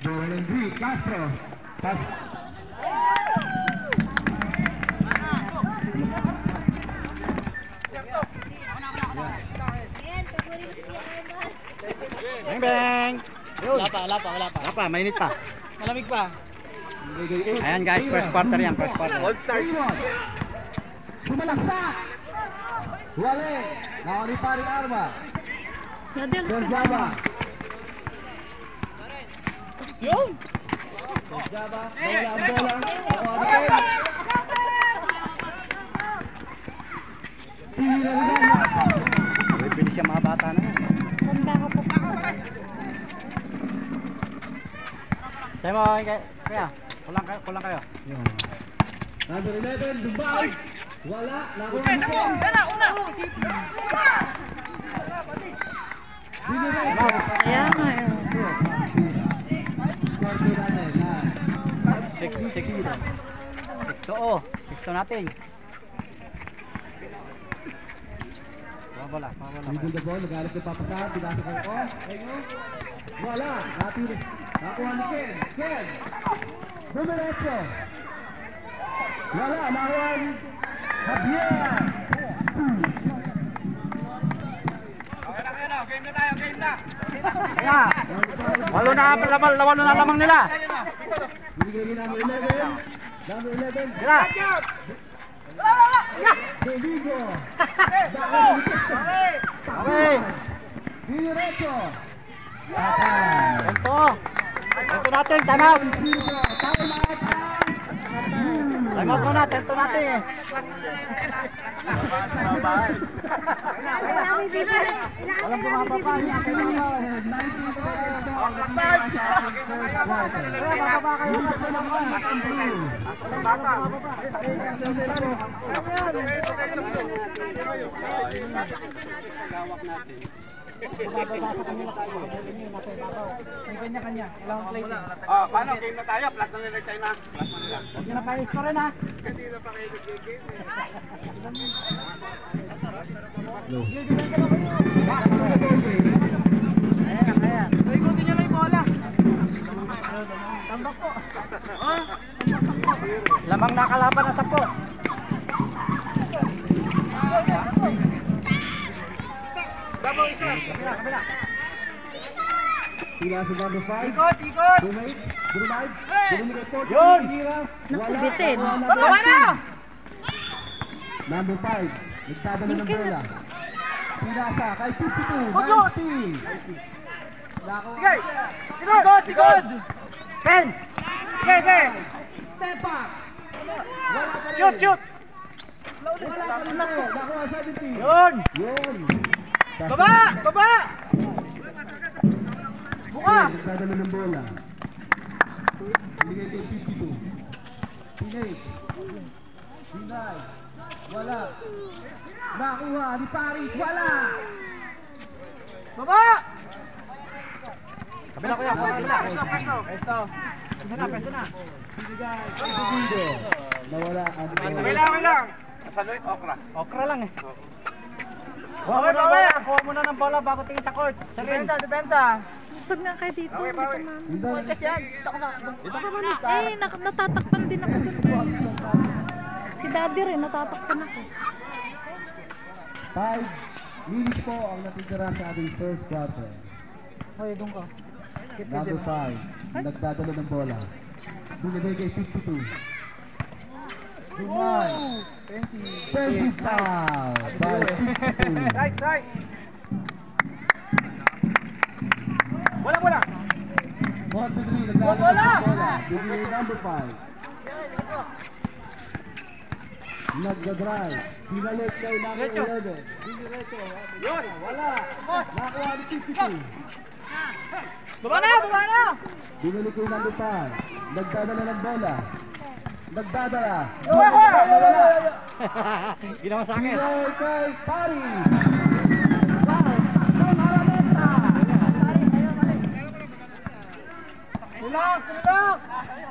Joel Castro. Pass. Bang bang. Wala pa. Wala pa, mainit pa. Malamig pa. Ayan guys, first quarter yan, first quarter. All start. Sumalaksak. Wale. Nakali pa rin Arma. Java. Yung! Java. Bola ang bola. Pwede siya mga bata na. Tanda ka po. Tayo mo, kaya. Kulang kayo. Number 11, Dubai. Wala. Nakuha mo. Ayan nga yun. 6-0. 6-0 natin. Pabala. Dribble the ball, nagalit ng papasahan, pinasa kayo ko. Wala, nakuha ni Ken. Dumiretso. Wala, nakuha ni Javier. Game na tayo. Kaya, walo na lamang nila. Binigay ni number 11. Number 11. Kaya. Domingo. Okay. Diretso. Tento natin, time out. Time out muna, tento natin. Walang bumababa niya. Kanya-kanya. Paano? Game na tayo. Plus na nilagay tayo na. Huwag nyo na pa-ice ko rin ha. Hindi na pa kayo nag-game Ayan. Ikutin nyo lang yung bola. Tambak po. Lamang nakalaban na 10. Babaw isa. Kabila. Tila si number 5. Ikot. Dumay. Yun! Nakubitin. Bawa na! Number 5. Nagdadala ng bola. Pinasa kay 52. Paglo! 90. Sige! Ikot! Ken! Sige! Step up. Shoot! Wala pa rin ako. Nakuha 17. Yun! Baba! Buka! Nagdadala ng bola. Binigay kay 52. Pinay. Wala. Nakuha ni Paris. Wala. Baba! Kabila ko yan. Pesto. Pesto na. Binigay kay Domingo. Nawala ang bola. Kailangan. Sa Lloyd, Okra lang eh. Kuha mo na ng bola bago tingin sa court. Depensa. Usag nga kayo dito. Hindi ka mami. Kasi yan. Dito ka mami. Natatakpan din ako dun. Si Daddy rin, natatakpan ako. 5 minutes po ang natitira sa ating first quarter. Hoy, doon ka. Number 5. Nagdadala ng bola. Binigay kay 52. Dumay. Defensive foul by 52. Right. Bola. 1-3. Nagdadala ng bola. Binigay number 5. Nagdadrive. Pinalit kay number 11. Diretso. Yun. Wala. Nakuha ni 52. Baba na! Binalik kay number 5. Nagdadala ng bola. Nagdadala. Ginawa sa akin. Binigay kay Paris. From Araneta. Relax!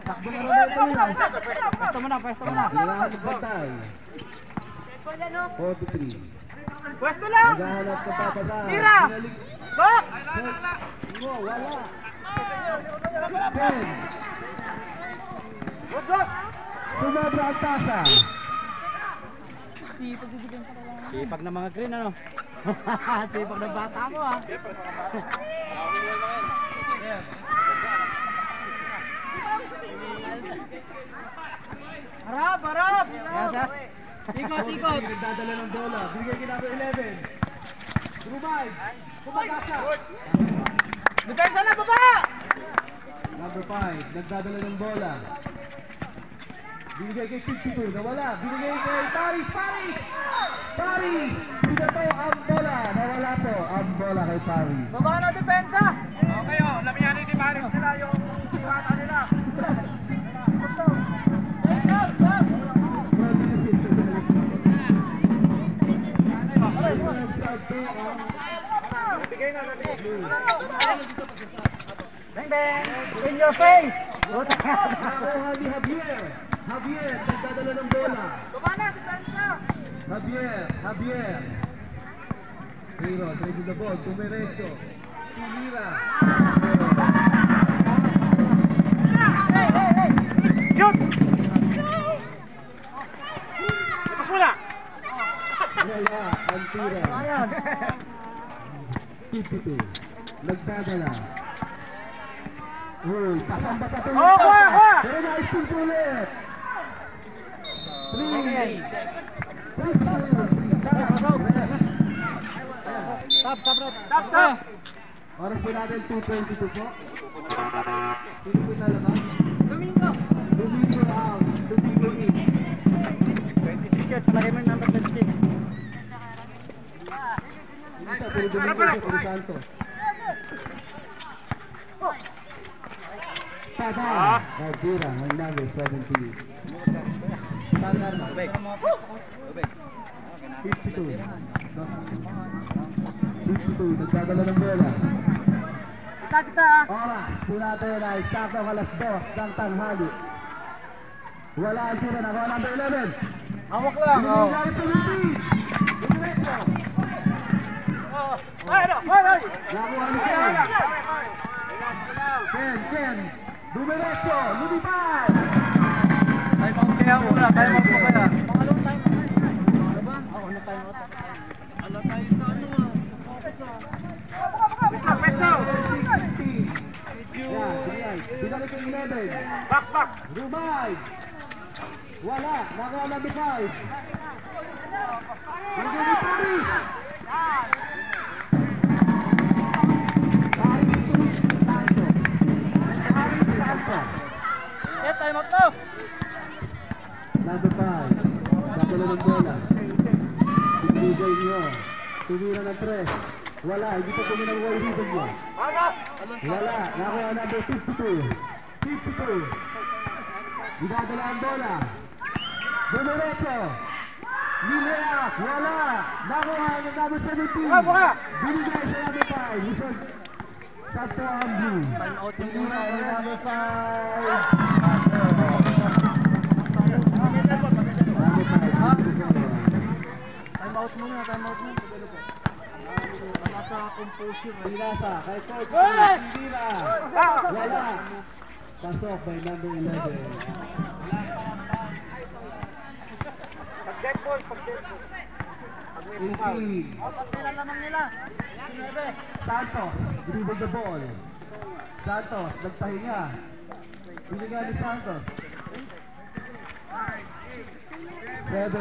Takbo na Araneta. Pwesto mo na. Kailangan ng patay. 43. Pwesto lang! Naghahanap ng papasa. Tira! Bok! Wala. Sumobra ang tasa. Sipag ng mga green, ano? Sipag ng bata mo, ah. Harap, harap! Yes, ah. Ikot, ikot! Nagdadala ng bola. Bigay kay number 11. Rumay. Kumagasa. Depensa na, baba! Number 5. Nagdadala ng bola. Binigay kay 52. Nawala. Binigay kay Paris. Paris! Paris! Binato ang bola. Nawala po ang bola kay Paris. Baba na, depensa! Okay, oh. Lamiyanin ni Paris nila yung iwata nila. Bigay na natin. Bang, bang! In your face! Nakuha ni Javier. Javier, nagdadala ng bola. Baba na, depensa! Javier, Javier. Hero, trade the ball. Tumiretso. Tumira. Shoot! Lakas mo na! Wala ang tira. 52. Nagdadala. Uy, pasang bata to. Oh, kuha! Pero na-speed ulit. 3. Stop, stop, bro. Stop, stop! Oras po natin 2:22 po. Sino po nalaman? Domingo! Domingo out. Domingo in. 26 shirts, palagay mo yung number 26. Isa, puro Domingo siya, puro Santos. Tada! Nagtira, ang number 17. Standard na. 52. 52, nagdadala ng bola. Kita, kita! Oras po natin ay sakto alas 2 ng tanghali. Wala ang tira, nakuha number 11. Hawak lang! Oh. Binigay sa Lupin. Diretso. Ay, ano? Ay, ay! Nakuha ni Ken. Ken. Dumiretso, lumipad. Ay, kaya muna, tayo magpapala. Pangalawang time. Ano ba? Ako, ano time out? Ala tayo sa ano ah. Pwesto! Yan. Binalik ang 11. Box, box! Rumay. Wala, nakuha number 5. Binigay ni Paris. Time out na! Number 5. Dadala ng bola. Ibigay niyo. Tumira ng 3. Wala, hindi pa tumira ng wide rhythm niyo. Wala, nakuha number 52. 52. Idadala ang bola. Dumiretso. Nilea, wala. Nakuha ng number 17. Buka! Binigay sa number 5. Luzon. Santo ang blue. Tumira ng number 5. Time out muna, time out muna. Wala sa composure. Pinasa kay Coach. Hey! Tira. Wala. Pasok by number 11. Pag-dead ball, pag-dead ball. 18. Pagkailan naman nila. Sinebe. Santos, dribble the ball. Santos, nagtahinga. Binigay ni Santos. 7,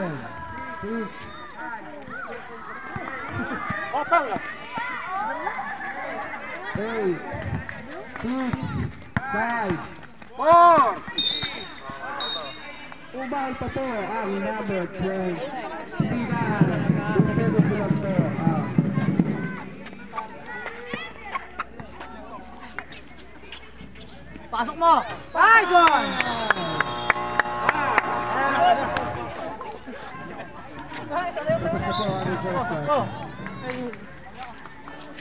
6, Opang! 8, 6, 5. 4! Umahal pa to ang number 12. Tingnan. Dito ko lang to. Pasok mo! Nice one! Tapos na po ang reverse.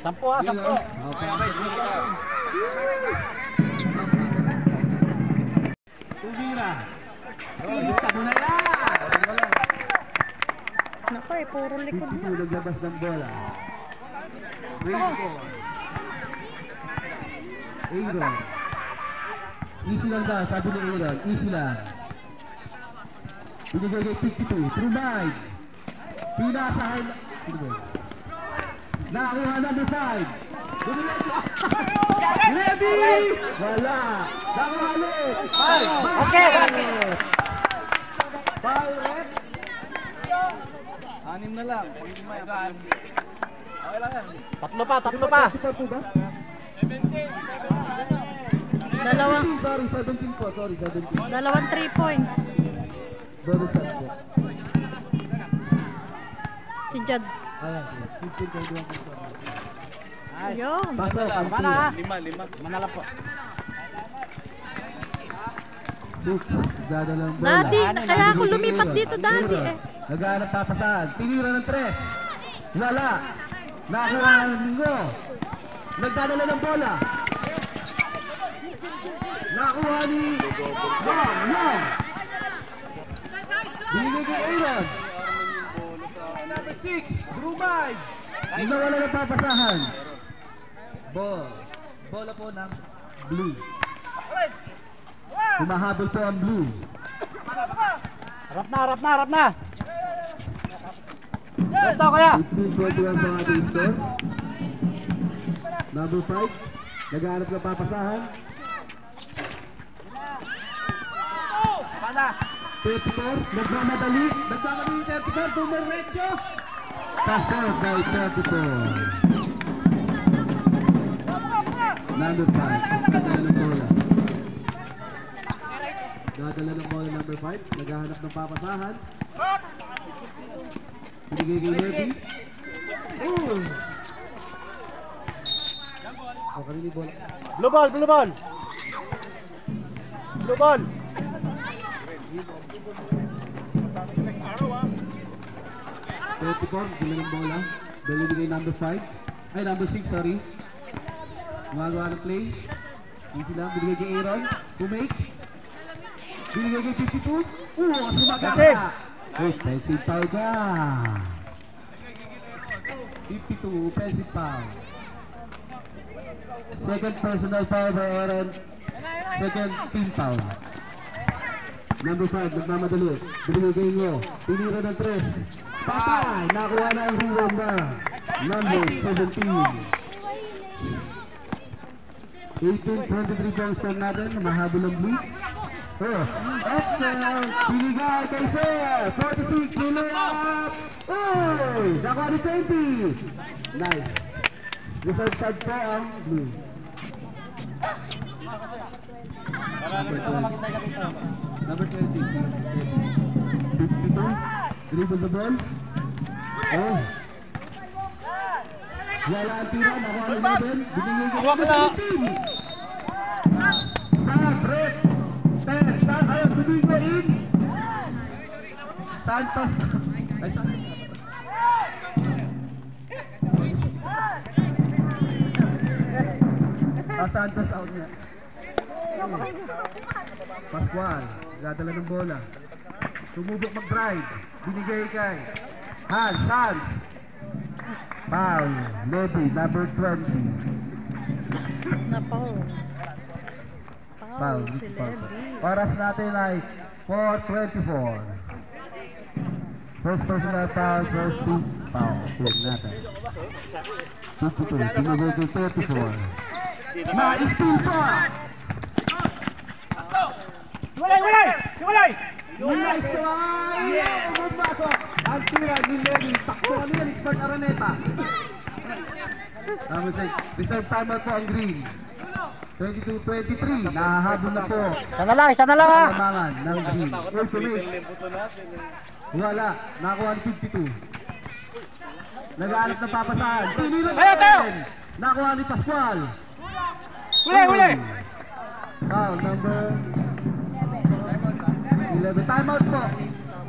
Sampo ha, sampo. Tumira. Lista mo na yan. Naku eh, puro likod na. 52 naglabas ng bola. Rainbow. Aaron. Easy lang daw, sabi ni Aaron. Easy lang. Binigay kay 52. Through Mike. Pinasahan. Nakuha number 5. Ready! Wala. Nakuha ulit. Okay. Pirate. 6 na lang. Pag lima yan. Okay lang yan. Tatlo pa. Po ba? Dalawang, 17, sorry, 17 po. Sorry, 17. dalawang 3 points. Double shot po. Si Juds. Ayan, 15 po. Ayun. Pasok, ang Mana ha? Lima. Manala po. Books, dadalang bola. Daddy, kaya ako lumipat dito, Daddy eh. Naghanap papasahan. Tinira ng 3. Wala. Nakuha ng linggo. Nagdadala ng bola. Nakuha ni Long. Binigay kay Aaron. Number 6, Brumay. Nawala ng papasahan. Ball. Bola po ng Blue. Humahabol po ang blue. Harap na. Gusto ko ya. 15-21 po ang ating score. Number 5. Naghanap ng papasahan. Mana. 34, nagmamadali, 34, dumiretso. Pasok by 34. Number 5, dadala ng bola. Dadala ng bola number 5, naghahanap ng papasahan. Binigay kay Levy. Kanina yung bola. Blue ball. 34, dala ng bola. Binigay number 5. Ay, number 6, sorry. Gumagawa ng play. Easy lang, binigay kay Aaron. Kumake. Binigay kay 52. Sumagaka. Offensive foul ka. 52, offensive foul. Second personal foul by Aaron. Second team foul. Number 5, nagmamadali. Binigay kay Ingo. Tinira ng 3. Patay! Nakuha na ang rebound na. Number 17. 18-23 po ang score natin. Mahabol ang blue. Excellent! Binigay kay Sir! 46, pull up! Uy! Nakuha ni 20! Nice! Reserve side po ang blue. Number 20. 52. Dribble the ball. Oh. Wala ang tira. Nakuha ni Leven. Binigay ko Hawak na. Sa break. Ayaw, tubig ko in. Santos. Ay, Santos. Santos out niya. Pascual. Dadala ng bola. Sumubok mag-drive. Binigay kay Hans. Foul. Levy, number 20. Napaw. Foul. Si Levy. Oras natin ay 4:24. First personal foul, first team foul. Huwag natin. 52. Binigay kay 34. Na-steal pa! Walay. Nice one! Bumasok! Ang tira ni Levy. Takbo kanina ni Spart Araneta. Reserve timer po ang green. 22-23. Nahahabol na po. Isa na lang ha. Kalamangan ng green. Ultimate. Wala. Nakuha ang 52. Nag-aanap ng papasahan. Tinira na rin. Nakuha ni Pascual. Huli. Foul number 11. Time out po.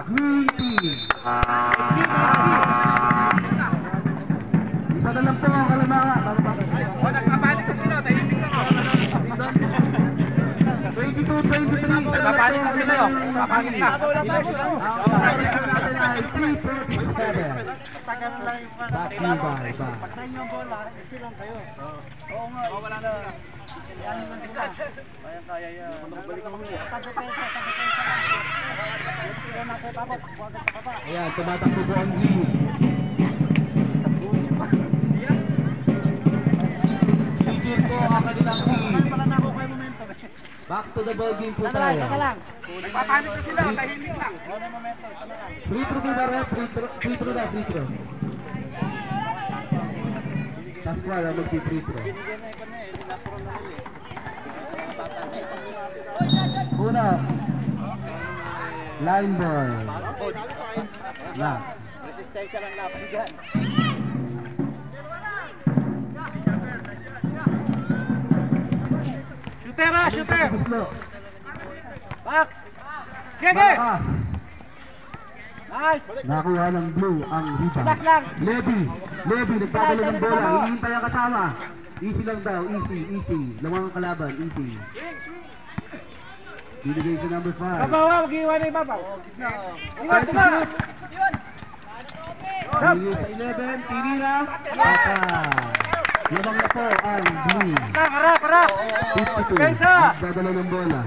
Green team. Isa na lang po ang Kalamangan. Nagpapanik kasi sila. Tahimik lang ako. 22-23. Nagpapanik lang sila. Nagpapanik na. Natin ay 3-4-7. Back you by. Sa inyo ang bola, kasi lang kayo. Oo nga, wala na. Kaya yan. Balik mo muna. Ayan, tumatakbo po ang lead. Sinijir po ang kanilang lead. Back to the ball game po tayo. Nagpapanik na sila, tahimik lang. Free throw po ba rin? Free throw na, free throw. Pascual ang mag-free throw. Una, line ball. Lang. Resistensya lang napahigan. Shooter! Guslo. Box! Malakas. Nice! Nakuha ng blue ang rebound. lang. Levy, nagpadala ng bola. Hinihintay ang kasama. Easy lang daw, easy. Lamang ang kalaban, easy. Binigay sa number 5. Babawa, mag-iwan na ibabaw. Binigay sa 11, tinira. Papa. Lamang na po ang blue. Harap! 52, Pensa! nagdadala ng bola.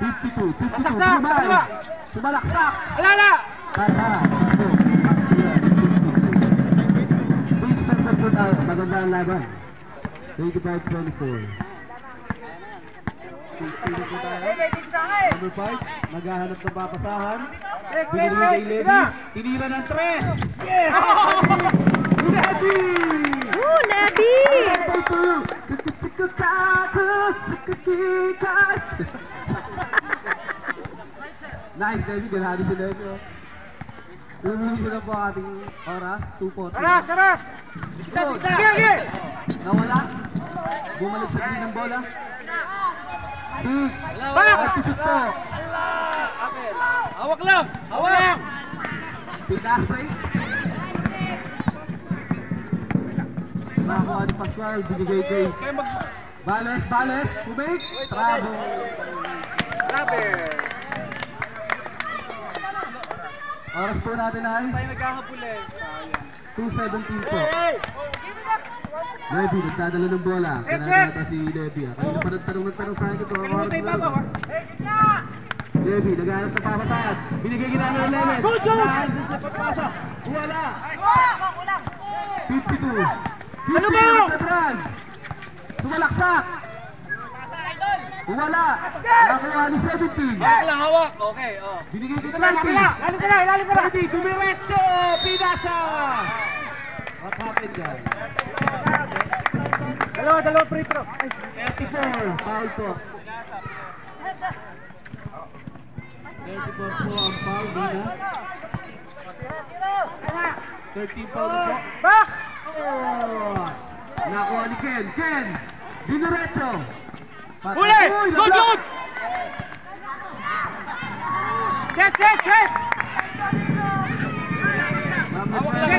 52, Masaksak, sa kaliwa. Sumalaksak. Alala! Para. Kingston sa good out. Maganda ang laban. 25-24. Kingston po tayo. Number 5. Naghahanap ng papasahan. Binigay kay Levy. Tinira ng 3. Yeah! Levy! Woo, Levy! Nice, Levy. Ganado si Levy. Umuli na po ating oras. 2:40. Aras! Sige! Nawala. Bumalik sa green ng bola. Big. Back! Shoot po. Hawak lang! Hawak! Big dash play. Nakakuha ni Pascual. Binigay kay Bales. Kumik. Trabo. Grabe! Oras po natin ay Tayo nagkakapuli. 2:17 po. Levy, nagdadala ng bola. Kanagata si Levy. Kanina pa nagtanong sa akin ito. Ang oras na. Levy, naghahanap ng papasahan. Binigay ginano ng Lemon. Nahal sa pagpasok. Wala. 52. Ano ba? Lebron. Sumalaksak. Wala. Nakuha ni 17. Hawak lang, hawak! Okay, oh. Binigay kay Ilalim 20. ka na! 20, dumiretso. Pinasa. What happened guys? Dalawa free throw. 34. Foul po. 34 po ang foul. Dina. 13 foul po. Box! Oh! Nakuha ni Ken. Dinuretso. Huli! Good! Set!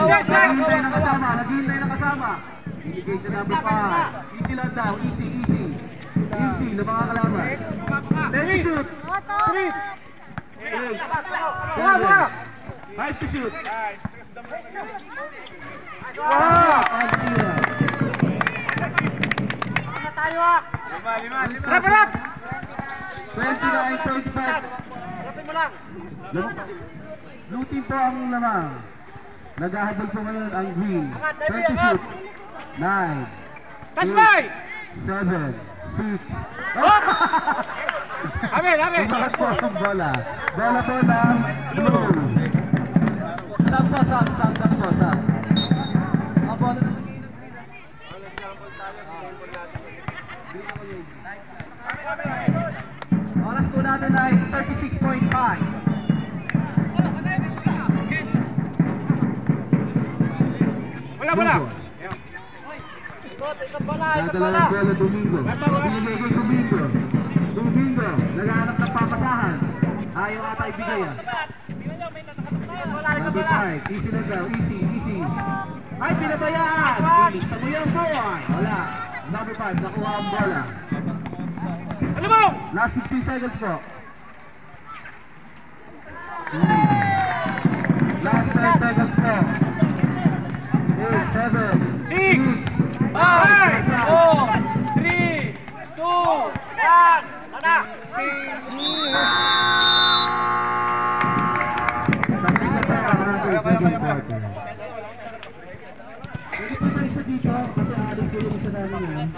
Naghihintay na kasama. Binigay sa number 5. Easy lang daw. Easy. Easy na mga kalaban. Let me shoot. 3! 8. Tama! 5 to shoot. Wow! Agila. Tayo ah! Harap! 29-25. Harapin mo lang! Blue team po ang lamang. Naghahabol po ngayon ang green. 20 shoot. 9. Tasbay! 7. 6. Amin! Tumakas po ang bola. Bola po ng blue. Saan po? Ang bola ng oras po natin ay 36.5. Wala! Nadala ng bola Domingo. Binigay kay Domingo. Naghahanap ng papasahan. Ayaw ata ibigay ah. Number 5. Easy na daw. Easy. Ay, pinabayaan. Ilista mo yan po. Wala. Number 5. Nakuha ang bola. Ano mo? Last 15 seconds po. Last 10 seconds po. 8, 7, 6, 5, 4, 3, Tapos na pa ang second quarter. Pwede pa sa isa dito kasi aalis ko yung isa namin yan.